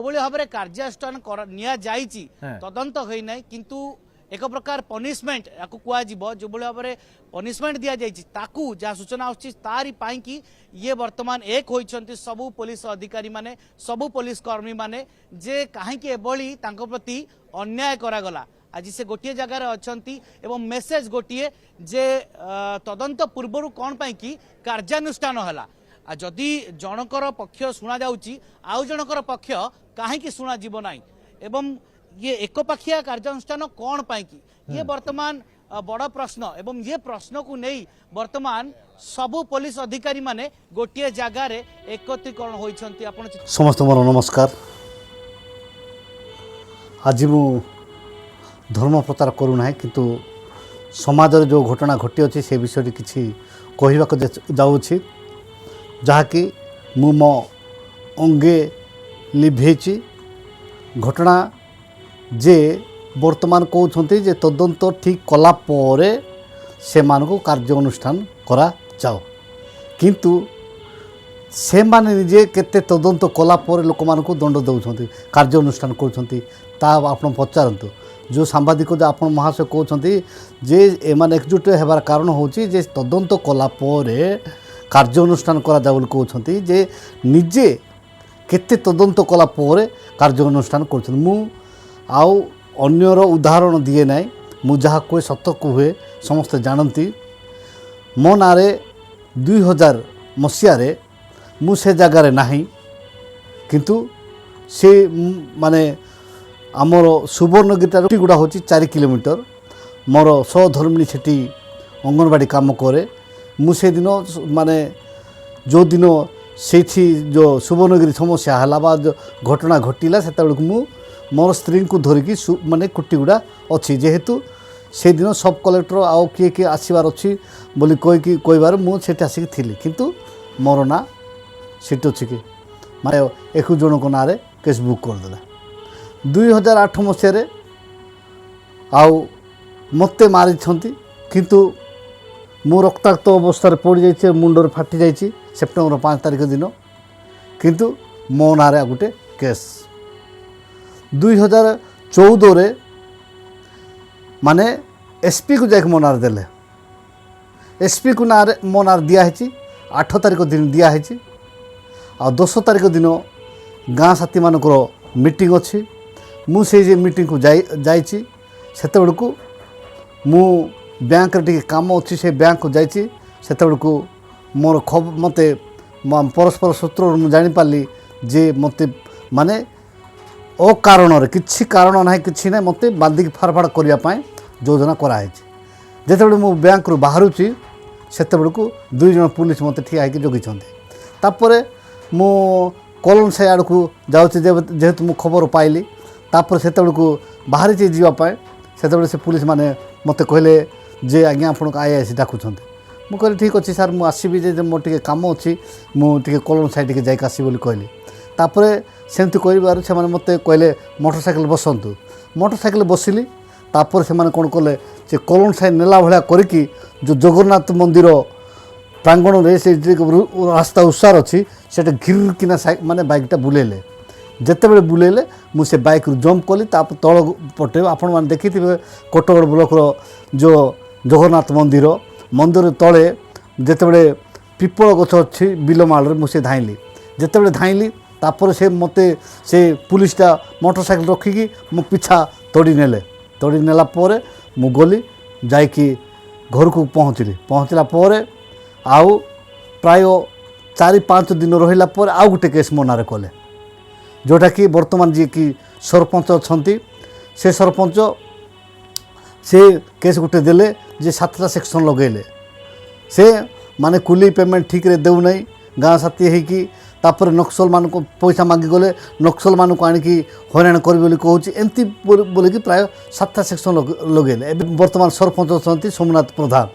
भाव में कार्यानुष्ठान तदंत होना किंतु एक प्रकार पनिशमेंट या कह जो भाव में पनिशमेंट दि जाकू जहाँ सूचना आसारी कि ये वर्तमान एक होती सबू पुलिस अधिकारी माने सबू पुलिस कर्मी माने जे कहीं प्रति अन्याय करागला आज से गोटे जगार अच्छा एवं मेसेज गोटे जे तदंत पूर्वर कौन कि कार्यानुष्ठान है जदि जनकर पक्ष शुणा आउ जनकर पक्ष कहीं शुणा ना एवं ये एकपाखिया कार्यानुष्ठान कौन कि ये वर्तमान बड़ प्रश्न एवं ये प्रश्न को नहीं वर्तमान सबु पुलिस अधिकारी माने गोटे जगार एकत्रीकरण होइछंती। आपण समस्त मोर नमस्कार। आज मु धर्म प्रचार करूना किंतु समाज जो घटना घटी अच्छी से विषय किसी कहवाक जाऊँगी जहाँकि मु मो अंगे लिभेची घटना जे वर्तमान कहते जे तदंत ठीक कला परे से मानको कार्य अनुष्ठान करा जाओ किंतु से माने निजे केते तदंत कला परे लोक मानको दंड दउछंती कार्य अनुष्ठान करछंती ता आपण पचारंतु जो सांबादिक जो आपण महाशय कहते जे एमान एकजुट हेबार कारण होची जे तदंत कला परे कार्य अनुष्ठान करा जाओ कहते जे निजे केते तदंत कला परे कार्य अनुष्ठान करछन मु आउ अन्यर उदाहरण दिए ना मु जहाँ कहे सत कहे समस्ते जानती मो ना 2000 मसीह मु से जगार नाही किंतु से माने आमर सुवर्णगिटार गुड़ा हूँ 4 किलोमीटर मोर सहधर्मिणी सेठी अंगनवाड़ी काम करे मु से दिन माने जो दिन से जो सुवर्णगिरी समस्या है जो घटना घटिला से मु मोर स्त्री को धरिकी माने कुटीगुड़ा अच्छी जेहेतु से दिन सब कलेक्टर आउ किए किए आसबार अच्छी बोली कहीकि कहबार मुझे आसिक थी किंतु मोर ना सीट अच्छी कि माने 21 जन ना केस बुक करदेला 2008 मसीह आउ मते मारी किंतु मु रक्ताक्त अवस्था पड़ जाइए मुंडर फाटी जाइए सेप्टेम्बर 5 तारिख दिन किंतु मो ना गोटे केस 2014 माने एसपी को जाके मोनार देले एसपी को ना मोनार दिखाई 8 तारिख दिन दिखाई आ 10 तारिख दिन गाँ साथी मानकर मीटिंग अच्छी मुझे मीटिंग को जाइए से मु बैंक रे टिके काम अच्छी से बैंक को जाइए से मोर खबर मते परस्पर सूत्र जापारी जे मते माने ओ कारण किसी कारण ना कि ना मत बांधिक फाड़फाड़ करने योजना कराई जिते मु बैंक रू बाहर से 2 जन पुलिस मत ठिया जगिंट तापर मु कॉलोन साई आड़ को जाऊँगी जेहेतु मु खबर पाइली तापर से बाहरी जावाई से पुलिस माने मत कहले जे आज्ञा आपको आईआईसी डाकुंट मु कहली ठीक अच्छे सार मु आसबि जे मोर टिके काम अच्छी मुझे कॉलोन साई टे जाइक आसबि कहली तापर सेमती कहबार से मत कहले मोटरसाइकेल बसतु मोटरसाइकेल बसिली तापर से कौन कले से कॉलोन साइड नेला भाया करके जो जगन्नाथ मंदिर प्रांगण में से रास्ता उसार अच्छी से घिर किना माने बाइकटा बुलेले जिते बड़े बुलेले मुझे बाइक रू जंप कली तल पटे आपण मैंने देखी कोटगड़ ब्लॉक जो जगन्नाथ मंदिर मंदिर तले जिते बड़े पिपल गछ अच्छी बिलमाल मुझे धाइली जिते बड़े धाइली तापर से मते से पुलिसटा मोटरसाइकेल रखिकी मो पिछा तोड़ी नेला पोरे मु गली जाइकी घर को पहुँचला पोरे आउ प्राय 4-5 दिन रहिला पोरे आउ गोटे केस मोनारे कले जोटा कि वर्तमान जी कि सरपंच अच्छा से सरपंच से केस गोटे देले जे 7टा सेक्शन लगेले से माने कुली पेमेंट ठीक रे देउ नहीं गाँ साथी है तापर नक्सल मान को पैसा मांगी गले नक्सल मान को आणिकी हैरान करी बोली कहूँ एमती बोलिकी प्राय 7टा सेक्शन लगेले वर्तमान सरपंच अच्छा सोमनाथ प्रधान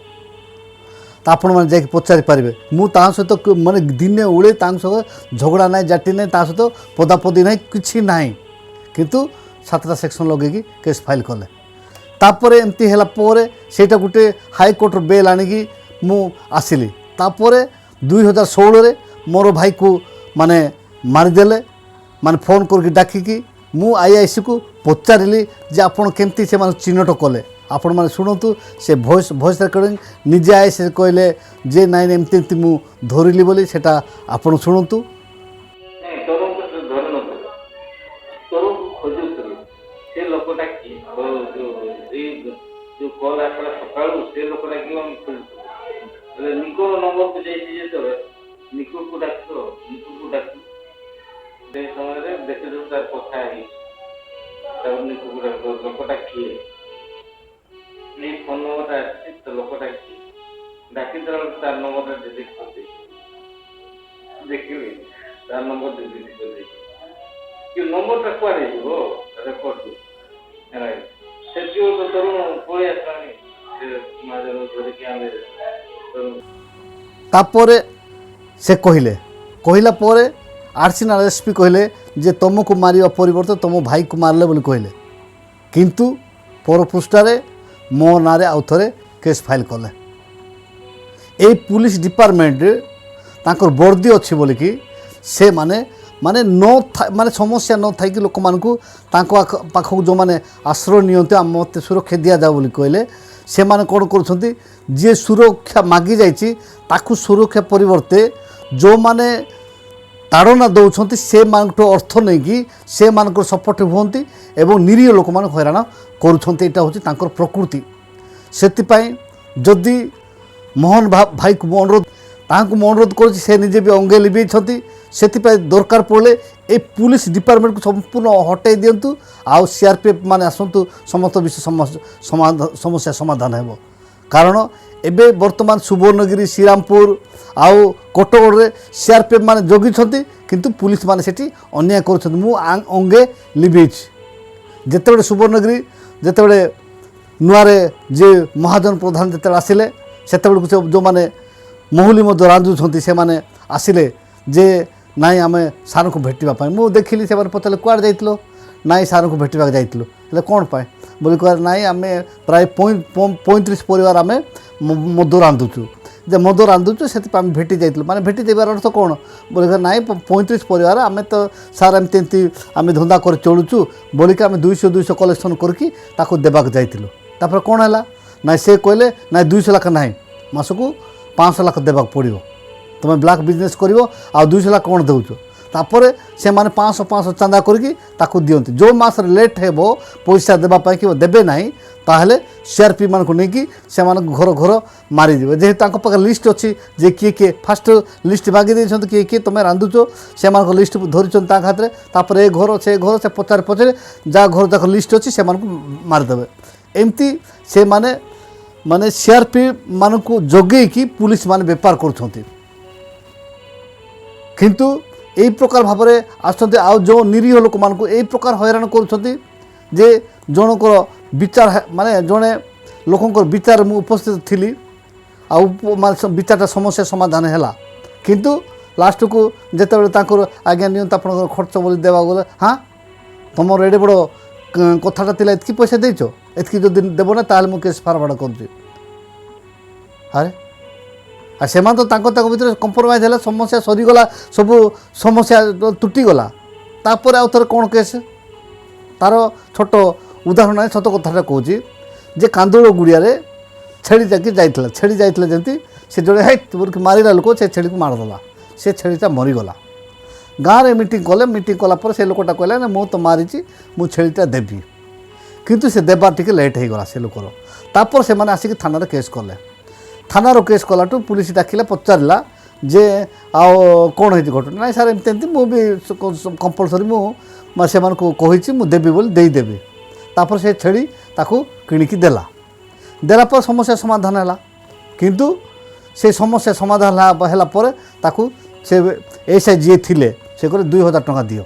तो आपण मैंने जाकि पचारि पारे मु सहित माने दिने उड़े सहित झगड़ा ना जाटी ना सहित पदापदी ना कि ना किंतु 7टा सेक्शन लगे केस फाइल कले तापर एमती है सेटा गोटे हाईकोर्ट बेल आणिकी मु आसिली तापर 2016 मोर भाई को माने मारिदेले ମାନେ ଫୋନ୍ କରିକି ଡାକିକି ମୁଁ IIC को पचारि जे आपण केमती से चिन्हट कले आपण मैंने शुणु से भॉइस रेकर्डिंग निजे IIC कहले जे नाइन एमती एमती मु धरली बोली सेटा आपण शुणु ଲୋକଟା କିଏ ଫୋନ୍ ନମ୍ବରଟା ଆସିଛି ତ ଲୋକଟା କିଏ ଡାକିଦେଲା ବେଳକୁ ତାର ନମ୍ବରଟା ଡିଲିଟ୍ କରିଦେଇଛି ଦେଖିଲି ତାର ନମ୍ବର ଡିଲିଟ୍ କରିଦେଇଛି କି ନମ୍ବରଟା କୁଆଡ଼େ ଯିବ ରେକର୍ଡକୁ ସେଠି ତରୁଣ ପଳେଇ ଆସିଲାଣି ସେ ସମାଜର ଧରିକି ଆମେ तापर से कहला पर आर्सिनाल एसपी कहले जे तुमको मारिया परिवर्ते तुम भाई को मारले बोली कहले किंतु परपृष्ठारे मो नारे आउ थे केस फाइल कले ए पुलिस डिपार्टमेंट तांकर वर्दी अच्छी बोलिकी से माने माने माने समस्या न थी कि लोक मानू पाखक जो मैंने आश्रय नियंते मत सुरक्षा दि जाओ बोली कहले से माने कौन करुँच जी सुरक्षा मागी जाइए ताकू सुरक्षा परिवर्ते जो माने ताड़ना दौरान से अर्थ नहीं कि से सपोर्ट हुंती एवं निरीह लोक मान हैरान करुँचा हूँ प्रकृति से जदि मोहन भाई को अनुरोध अनुरोध कर निजे भी अंगे लिभे से दरकार पड़े ए पुलिस डिपार्टमेंट को संपूर्ण हटाई दिंतु आउ CRPF माने आसतु समस्त विषय समस्या समाधान हो कारण एबे वर्तमान सुवर्णगिरी श्रीरामपुर आउ कोटगढ़ रे CRPF माने जगी किंतु पुलिस माने सेठी अन्याय कर अंगे लिभेज जिते सुवर्णगिरी जिते नुआरे जे महाजन प्रधान जिते आसिले से जो मैंने महुली रांधुंट से मैंने आसिले जे नाई आम सार को भेटापी मुझे देखिली से पचारे कुआड़ जाइल नाई सार को भेटा जाइल कौन पाए बोली कह नाई आम प्राय 35 परिवार आम मद रांधुचु जे मद रांधुचु से भेटी जाइल माने भेटी देवार अर्थ कौन बोली कह नाई 35 परिवार आम तो सार एमती आम धंदा कर चलुचु बोलिक आम 200 कलेक्शन करके देवाक जाइलु तापर कौन है ना से कहले ना 200 लाख ना मासकू 500 लाख देवाक पड़ो तुम्हें ब्लैक बिजनेस कर 200 लाख कौन दौच तापर से माने 500 चांदा करके दिंती जो मास लेट हो पैसा देवाई कि देवे ना ताहले CRP मान को लेकिन से घर घर मारिदे जेहेतु पाखे लिस्ट अच्छी जे किए किए फास्ट लिस्ट मागी किए किए तुम रांधुच से लिस्ट धरी हाथ में तापर ए घर से पचारे पचारे जहाँ घर जाक लिस्ट अच्छी से मारिदेवे एमती से माने माने CRP मान को जगे कि पुलिस माने बेपार करुँच किंतु यही प्रकार भाव में आसते आ जो निरीह लोक मान को यही प्रकार हैरान करुँच जे जनकर विचार माने जड़े लोकंर विचार मु उपस्थित थी विचारटा समस्या समाधान है किंतु लास्ट को जिते आज्ञा नि खर्च बोली देवा गले हाँ तुम एडे बड़ कथाटा थी एतकी पैसा देच एतकी जो देव ना ताल मु केस फारवर्ड करुँच अरे से भर कंप्रोमाइज है समस्या सरीगला सब समस्या तुटीगला तापर आउ थे कौन केस तार छोट उदाहरण है सत कथा कहूँ जे कांदोल गुड़िया छेड़ी जाकि जाइए छेड़ी जाइए जमी से जोड़े है मारा लोक से छेड़ी को मारदेला से छेड़ीटा मरीगला गाँव में मीटिंग कले मीटिंग कलापर से लोकटा कहला ना मु तो मारी मु छेड़ीटा देवी किंतु से देवार टिके लेट हो गला से लोकर तापर से मैंने आसिक थाना केस कले थानार केस कलाटू पुलिस डाकिला पचारा जे आओ कौन है घटना ना सार एमती मुझे कंपलसरी मुझे कही देवी बोली देदेवी तापर से छेड़ी ताकू किणिकी देला पर समस्या समाधान है किंतु से समस्या समाधान है ताकू से SI जी थिले से कहले 2000 टंका दियो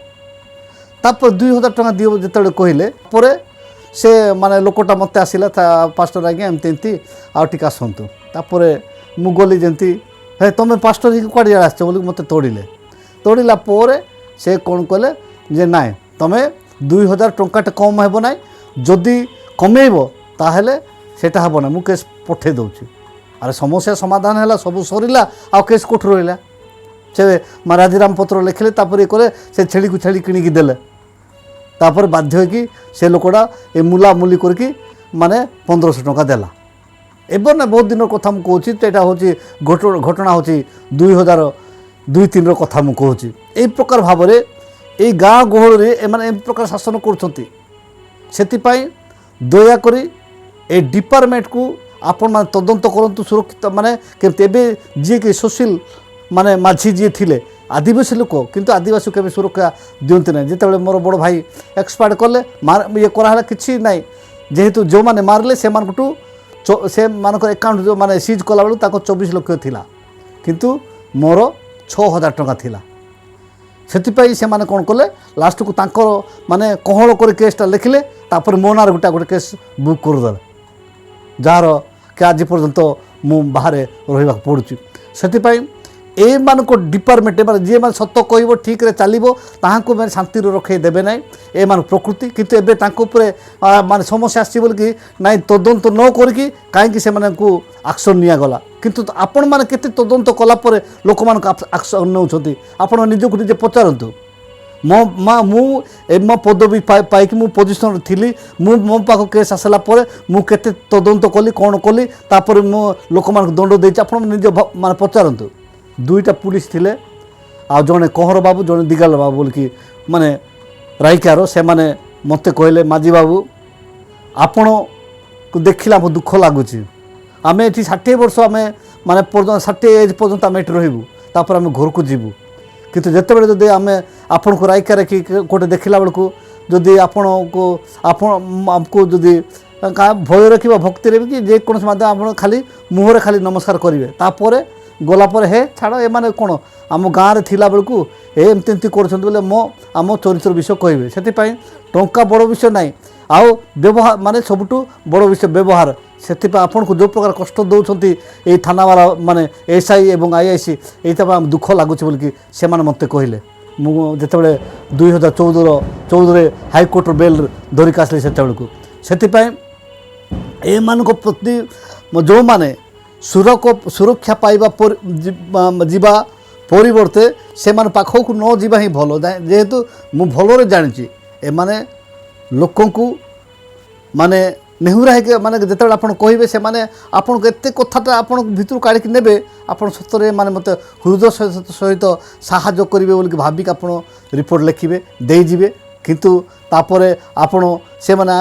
तापर 2000 टंका दियो जिते कहले पर से माने लोकटा मत आसला पास्टर आज्ञा एमती आटिक आसतु तापर मु गली जमी हे तुम पास्टर ही कड़े आस बोली मत तोड़ला पर से कौन कहले जे ना तुम 2000 टंकाटे कम हे ना जदि कमेब ताहले सेटा हे ना मुझे पठे दूँ अरे समस्या समाधान है सब सरला आ केस कोठ रहा ସେ ରାଜିନାମା ପତ୍ର ଲେଖିଲେ ତାପରେ କଲେ ସେ ଛେଳିକୁ ଛେଳି କିଣିକି ଦେଲେ ତାପରେ ବାଧ୍ୟ ହୋଇକି ସେ ଲୋକଟା ଏ ମୁଲାମୁଲି କରିକି ମାନେ 1500 ଟଙ୍କା ଦେଲା। ଏବେ ନା ବହୁତ ଦିନର କଥା ମୁଁ କହୁଛି ତ ଏଇଟା ହେଉଛି ଘଟଣା ହେଉଛି 2002-03ର କଥା ମୁଁ କହୁଛି। এই ପ୍ରକାର ଭାବରେ এই ଗାଁ ଗହଳରେ ଏମାନେ ଏ ପ୍ରକାର ଶାସନ କରୁଛନ୍ତି। ସେଥିପାଇଁ ଦୟାକରି ଏ ଡିପାର୍ଟମେଣ୍ଟକୁ ଆପଣମାନେ ତଦନ୍ତ କରନ୍ତୁ ସୁରକ୍ଷିତ ମାନେ କେମିତି। ଏବେ ଯିଏକି ସୋସିଆଲ ମାନେ ମାଝି ଯିଏ ଥିଲେ ଆଦିବାସୀ ଲୋକ କିନ୍ତୁ ଆଦିବାସୀ କେବେ ସୁରକ୍ଷା ଦିଅନ୍ତି ନାହିଁ। ଯେତେବେଳେ ମୋର ବଡ଼ ଭାଇ ଏକ୍ସପାୟାର୍ଡ଼ କଲେ ଇଏ କରାହେଲା କିଛି ନାହିଁ ଯେହେତୁ ଯେଉଁମାନେ ମାରିଲେ ସେମାନଙ୍କଠୁ ସେମାନଙ୍କର ଆକାଉଣ୍ଟ ମାନେ ସିଜ୍ କଲାବେଳକୁ ତାଙ୍କ 24 ଲକ୍ଷ ଥିଲା କିନ୍ତୁ ମୋର 6000 ଟଙ୍କା ଥିଲା। ସେଥିପାଇଁ ସେମାନେ କ'ଣ କଲେ ଲାଷ୍ଟକୁ ତାଙ୍କର ମାନେ କହଳ କରି କେସ୍ଟା ଲେଖିଲେ ତାପରେ ମୋ ନାଁରେ ଗୋଟେ କେସ୍ ବୁକ୍ କରିଦେଲେ ଯାହାର କି ଆଜି ପର୍ଯ୍ୟନ୍ତ ମୁଁ ବାହାରେ ରହିବାକୁ ପଡ଼ୁଛି। ସେଥିପାଇଁ ଏମାନଙ୍କ ଡିପାର୍ଟମେଣ୍ଟ ମାନେ ଯିଏ ମାନେ ସତ କହିବ ଠିକ୍ରେ ଚାଲିବ ତାହାଙ୍କୁ ମାନେ ଶାନ୍ତିରେ ରଖେଇ ଦେବେ ନାହିଁ ଏମାନଙ୍କ ପ୍ରକୃତି। କିନ୍ତୁ ଏବେ ତାଙ୍କ ଉପରେ ମାନେ ସମସ୍ୟା ଆସିଛି ବୋଲିକି ନାଇଁ ତଦନ୍ତ ନ କରିକି କାହିଁକି ସେମାନଙ୍କୁ ଆକ୍ସନ୍ ନିଆଗଲା। କିନ୍ତୁ ଆପଣମାନେ କେତେ ତଦନ୍ତ କଲା ପରେ ଲୋକମାନଙ୍କୁ ଆକ୍ସନ୍ ନେଉଛନ୍ତି ଆପଣ ନିଜକୁ ନିଜେ ପଚାରନ୍ତୁ। ମୁଁ ମୋ ପଦବୀ ପାଇକି ମୁଁ ପୋଜିସନ୍ରେ ଥିଲି ମୋ ପାଖକୁ କେସ୍ ଆସିଲା ପରେ ମୁଁ କେତେ ତଦନ୍ତ କଲି କ'ଣ କଲି ତାପରେ ମୁଁ ଲୋକମାନଙ୍କୁ ଦଣ୍ଡ ଦେଇଛି ଆପଣ ନିଜ ମାନେ ପଚାରନ୍ତୁ। 2ଟା ପୁଲିସ ଥିଲେ ଆଉ ଜଣେ କହଁର ବାବୁ ଜଣେ ଦିଗାଲ ବାବୁ ବୋଲିକି ମାନେ ରାଇକାର ସେମାନେ ମୋତେ କହିଲେ ମାଝି ବାବୁ ଆପଣଙ୍କୁ ଦେଖିଲା ମୋ ଦୁଃଖ ଲାଗୁଛି। ଆମେ ଏଠି 60 ବର୍ଷ ଆମେ ମାନେ 60 ଏଜ୍ ପର୍ଯ୍ୟନ୍ତ ଆମେ ଏଠି ରହିବୁ ତାପରେ ଆମେ ଘରକୁ ଯିବୁ। କିନ୍ତୁ ଯେତେବେଳେ ଯଦି ଆମେ ଆପଣଙ୍କୁ ରାଇକାରେ କି ଗୋଟେ ଦେଖିଲା ବେଳକୁ ଯଦି ଆମକୁ ଯଦି ଭୟ ରଖିବା ଭକ୍ତିରେ ବି କି ଯେକୌଣସି ମାଧ୍ୟମ ଆପଣ ଖାଲି ମୁହଁରେ ଖାଲି ନମସ୍କାର କରିବେ ତାପରେ ଗଲା ପରେ ହେ ଛାଡ଼ ଏମାନେ କ'ଣ ଆମ ଗାଁରେ ଥିଲା ବେଳକୁ ଏମିତି କରୁଛନ୍ତି ବୋଲେ ଆମ ଚରିତ୍ର ବିଷୟ କହିବେ। ସେଥିପାଇଁ ଟଙ୍କା ବଡ଼ ବିଷୟ ନାହିଁ ଆଉ ବ୍ୟବହାର ମାନେ ସବୁଠୁ ବଡ଼ ବିଷୟ ବ୍ୟବହାର। ସେଥିପାଇଁ ଆପଣଙ୍କୁ ଯେଉଁ ପ୍ରକାର କଷ୍ଟ ଦେଉଛନ୍ତି ଏଇ ଥାନାବାଲା ମାନେ SI ଏବଂ IIC ଏଇଥିପାଇଁ ଦୁଃଖ ଲାଗୁଛି ବୋଲିକି ସେମାନେ ମୋତେ କହିଲେ। ମୁଁ ଯେତେବେଳେ 2014ରେ ହାଇକୋର୍ଟର ବେଲ୍ ଧରିକି ଆସିଲି ସେତେବେଳକୁ। ସେଥିପାଇଁ ଏମାନଙ୍କ ପ୍ରତି ଯେଉଁମାନେ ସୁରକ୍ଷା ପାଇବା ଯିବା ପରିବର୍ତ୍ତେ ସେମାନେ ପାଖକୁ ନ ଯିବା ହିଁ ଭଲ। ଯେହେତୁ ମୁଁ ଭଲରେ ଜାଣିଛି ଏମାନେ ଲୋକଙ୍କୁ ମାନେ ନେହୁରା ହେଇକି ମାନେ ଯେତେବେଳେ ଆପଣ କହିବେ ସେମାନେ ଆପଣଙ୍କୁ ଏତେ କଥାଟା ଆପଣଙ୍କ ଭିତରୁ କାଢ଼ିକି ନେବେ ଆପଣ ସତରେ ମାନେ ମୋତେ ହୃଦୟ ସହିତ ସାହାଯ୍ୟ କରିବେ ବୋଲିକି ଭାବିକି ଆପଣ ରିପୋର୍ଟ ଲେଖିବେ ଦେଇଯିବେ। କିନ୍ତୁ ତାପରେ ଆପଣ ସେମାନେ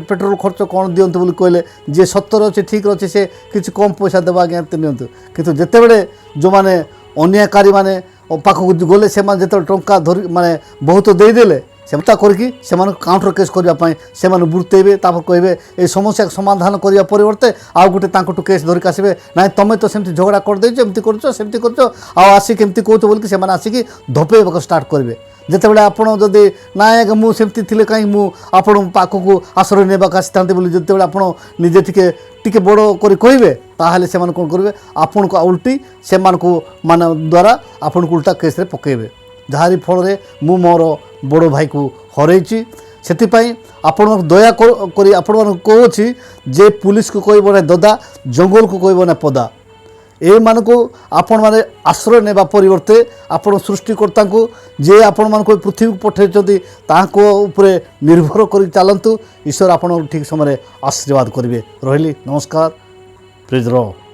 ପେଟ୍ରୋଲ ଖର୍ଚ୍ଚ କ'ଣ ଦିଅନ୍ତୁ ବୋଲି କହିଲେ ଯିଏ ସତରେ ଅଛି ଠିକ୍ରେ ଅଛି ସେ କିଛି କମ୍ ପଇସା ଦେବା ଆଜ୍ଞା ଏତେ ନିଅନ୍ତୁ। କିନ୍ତୁ ଯେତେବେଳେ ଯେଉଁମାନେ ଅନ୍ୟାୟକାରୀ ମାନେ ପାଖକୁ ଗଲେ ସେମାନେ ଯେତେବେଳେ ଟଙ୍କା ଧରି ମାନେ ବହୁତ ଦେଇଦେଲେ ସେମିତି କରିକି ସେମାନଙ୍କୁ କାଉଣ୍ଟର କେସ୍ କରିବା ପାଇଁ ସେମାନେ ବୁର୍ତେଇବେ ତାପରେ କହିବେ ଏଇ ସମସ୍ୟାକୁ ସମାଧାନ କରିବା ପରିବର୍ତ୍ତେ ଆଉ ଗୋଟେ ତାଙ୍କଠୁ କେସ୍ ଧରିକି ଆସିବେ ନାଇଁ ତମେ ତ ସେମିତି ଝଗଡ଼ା କରିଦେଇଛ ଏମିତି କରୁଛ ସେମିତି କରୁଛ ଆଉ ଆସିକି ଏମିତି କହୁଛ ବୋଲିକି ସେମାନେ ଆସିକି ଧପେଇବାକୁ ଷ୍ଟାର୍ଟ କରିବେ। ଯେତେବେଳେ ଆପଣ ଯଦି ନାଇଁ ଆଜ୍ଞା ମୁଁ ସେମିତି ଥିଲେ କାହିଁକି ମୁଁ ଆପଣଙ୍କ ପାଖକୁ ଆଶ୍ରୟ ନେବାକୁ ଆସିଥାନ୍ତି ବୋଲି ଯେତେବେଳେ ଆପଣ ନିଜେ ଟିକେ ବଡ଼ କରି କହିବେ ତାହେଲେ ସେମାନେ କ'ଣ କରିବେ ଆପଣଙ୍କୁ ଉଲ୍ଟି ସେମାନଙ୍କୁ ମାନେ ଦ୍ୱାରା ଆପଣଙ୍କୁ ଉଲ୍ଟା କେସ୍ରେ ପକାଇବେ ଯାହାରି ଫଳରେ ମୁଁ ମୋର ବଡ଼ ଭାଇକୁ ହରେଇଛି। ସେଥିପାଇଁ ଆପଣଙ୍କୁ ଦୟା କରି ଆପଣମାନଙ୍କୁ କହୁଛି ଯେ ପୁଲିସକୁ କହିବ ନା ଦଦା ଜଙ୍ଗଲକୁ କହିବ ନା ପଦା। ଏମାନଙ୍କୁ ଆପଣମାନେ ଆଶ୍ରୟ ନେବା ପରିବର୍ତ୍ତେ ଆପଣ ସୃଷ୍ଟିକର୍ତ୍ତାଙ୍କୁ ଯିଏ ଆପଣମାନଙ୍କୁ ପୃଥିବୀକୁ ପଠାଇଛନ୍ତି ତାଙ୍କ ଉପରେ ନିର୍ଭର କରି ଚାଲନ୍ତୁ। ଈଶ୍ୱର ଆପଣଙ୍କୁ ଠିକ୍ ସମୟରେ ଆଶୀର୍ବାଦ କରିବେ। ରହିଲି ନମସ୍କାର। ପ୍ରେଜ୍ ଦ ଲର୍ଡ।